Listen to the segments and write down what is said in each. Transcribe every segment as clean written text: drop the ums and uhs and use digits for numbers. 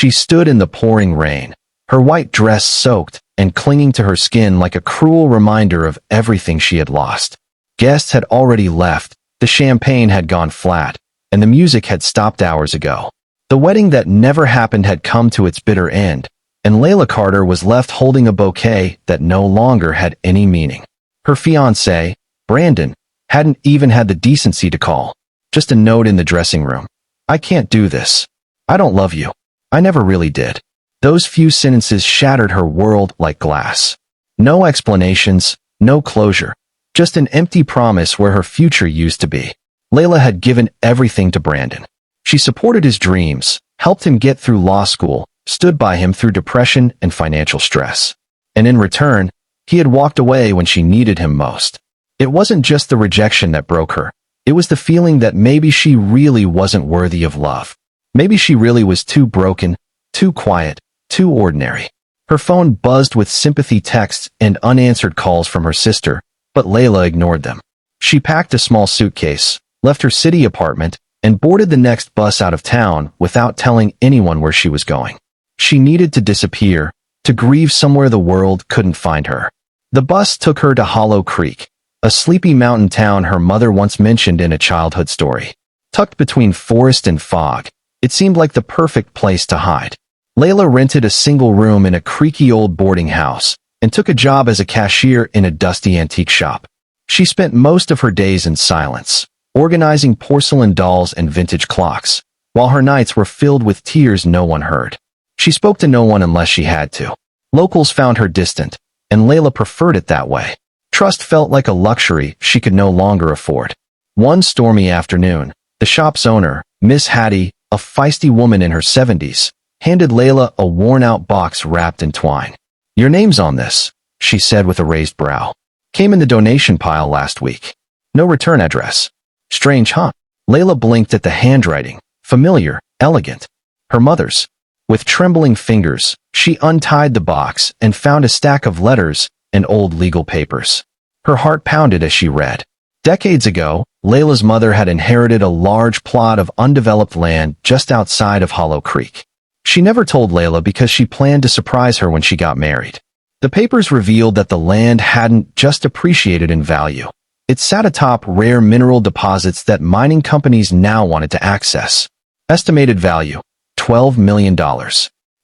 She stood in the pouring rain, her white dress soaked and clinging to her skin like a cruel reminder of everything she had lost. Guests had already left, the champagne had gone flat, and the music had stopped hours ago. The wedding that never happened had come to its bitter end, and Leila Carter was left holding a bouquet that no longer had any meaning. Her fiancé, Brandon, hadn't even had the decency to call. Just a note in the dressing room. "I can't do this. I don't love you. I never really did." Those few sentences shattered her world like glass. No explanations, no closure, just an empty promise where her future used to be. Leila had given everything to Brandon. She supported his dreams, helped him get through law school, stood by him through depression and financial stress. And in return, he had walked away when she needed him most. It wasn't just the rejection that broke her. It was the feeling that maybe she really wasn't worthy of love. Maybe she really was too broken, too quiet, too ordinary. Her phone buzzed with sympathy texts and unanswered calls from her sister, but Leila ignored them. She packed a small suitcase, left her city apartment, and boarded the next bus out of town without telling anyone where she was going. She needed to disappear, to grieve somewhere the world couldn't find her. The bus took her to Hollow Creek, a sleepy mountain town her mother once mentioned in a childhood story. Tucked between forest and fog, it seemed like the perfect place to hide. Leila rented a single room in a creaky old boarding house and took a job as a cashier in a dusty antique shop. She spent most of her days in silence, organizing porcelain dolls and vintage clocks, while her nights were filled with tears no one heard. She spoke to no one unless she had to. Locals found her distant, and Leila preferred it that way. Trust felt like a luxury she could no longer afford. One stormy afternoon, the shop's owner, Miss Hattie, a feisty woman in her 70s, handed Leila a worn-out box wrapped in twine. "Your name's on this," she said with a raised brow. "Came in the donation pile last week. No return address. Strange, huh?" Leila blinked at the handwriting, familiar, elegant. Her mother's. With trembling fingers, she untied the box and found a stack of letters and old legal papers. Her heart pounded as she read. Decades ago, Leila's mother had inherited a large plot of undeveloped land just outside of Hollow Creek. She never told Leila because she planned to surprise her when she got married. The papers revealed that the land hadn't just appreciated in value. It sat atop rare mineral deposits that mining companies now wanted to access. Estimated value, $12 million.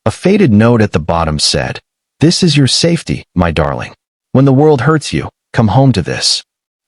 A faded note at the bottom said, "This is your safety, my darling. When the world hurts you, come home to this."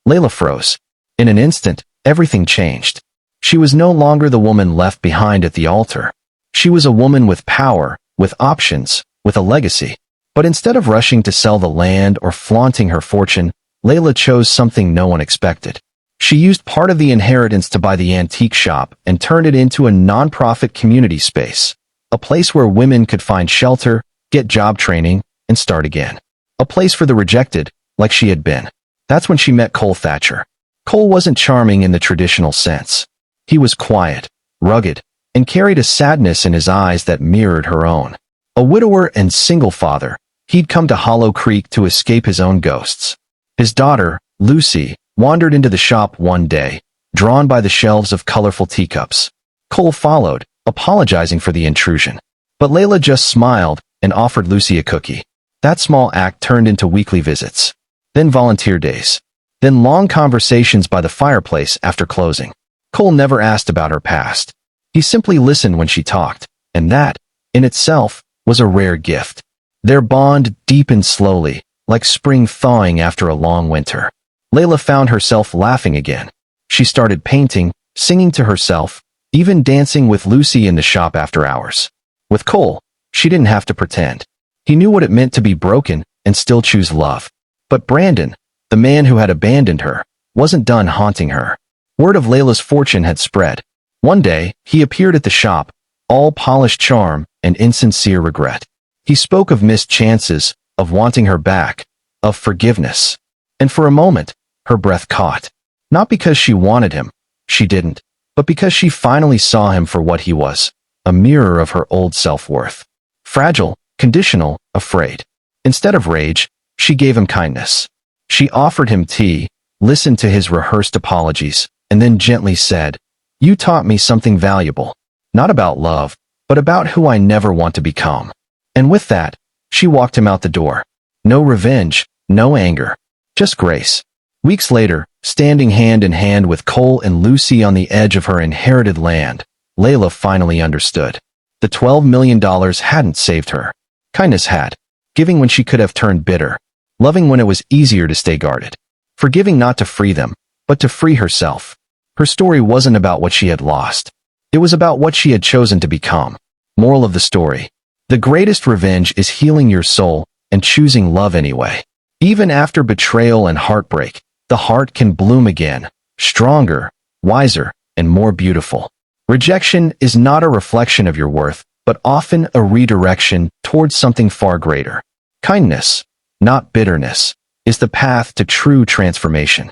Leila froze. In an instant, everything changed. She was no longer the woman left behind at the altar. She was a woman with power, with options, with a legacy. But instead of rushing to sell the land or flaunting her fortune, Leila chose something no one expected. She used part of the inheritance to buy the antique shop and turned it into a non-profit community space, a place where women could find shelter, get job training, and start again. A place for the rejected, like she had been. That's when she met Cole Thatcher. Cole wasn't charming in the traditional sense. He was quiet, rugged, and carried a sadness in his eyes that mirrored her own. A widower and single father, he'd come to Hollow Creek to escape his own ghosts. His daughter, Lucy, wandered into the shop one day, drawn by the shelves of colorful teacups. Cole followed, apologizing for the intrusion. But Leila just smiled and offered Lucy a cookie. That small act turned into weekly visits. Then volunteer days. Then long conversations by the fireplace after closing. Cole never asked about her past. He simply listened when she talked, and that, in itself, was a rare gift. Their bond deepened slowly, like spring thawing after a long winter. Leila found herself laughing again. She started painting, singing to herself, even dancing with Lucy in the shop after hours. With Cole, she didn't have to pretend. He knew what it meant to be broken and still choose love. But Brandon, the man who had abandoned her, wasn't done haunting her. Word of Leila's fortune had spread. One day, he appeared at the shop, all polished charm and insincere regret. He spoke of missed chances, of wanting her back, of forgiveness. And for a moment, her breath caught. Not because she wanted him, she didn't, but because she finally saw him for what he was, a mirror of her old self-worth. Fragile, conditional, afraid. Instead of rage, she gave him kindness. She offered him tea, listened to his rehearsed apologies, and then gently said, "You taught me something valuable. Not about love, but about who I never want to become. And with that, she walked him out the door. No revenge, no anger, just grace. Weeks later, standing hand in hand with Cole and Lucy on the edge of her inherited land, Leila finally understood. The $12 million hadn't saved her. Kindness had. Giving when she could have turned bitter. Loving when it was easier to stay guarded. Forgiving not to free them, but to free herself. Her story wasn't about what she had lost. It was about what she had chosen to become. Moral of the story. The greatest revenge is healing your soul and choosing love anyway. Even after betrayal and heartbreak, the heart can bloom again, stronger, wiser, and more beautiful. Rejection is not a reflection of your worth, but often a redirection towards something far greater. Kindness, not bitterness, is the path to true transformation.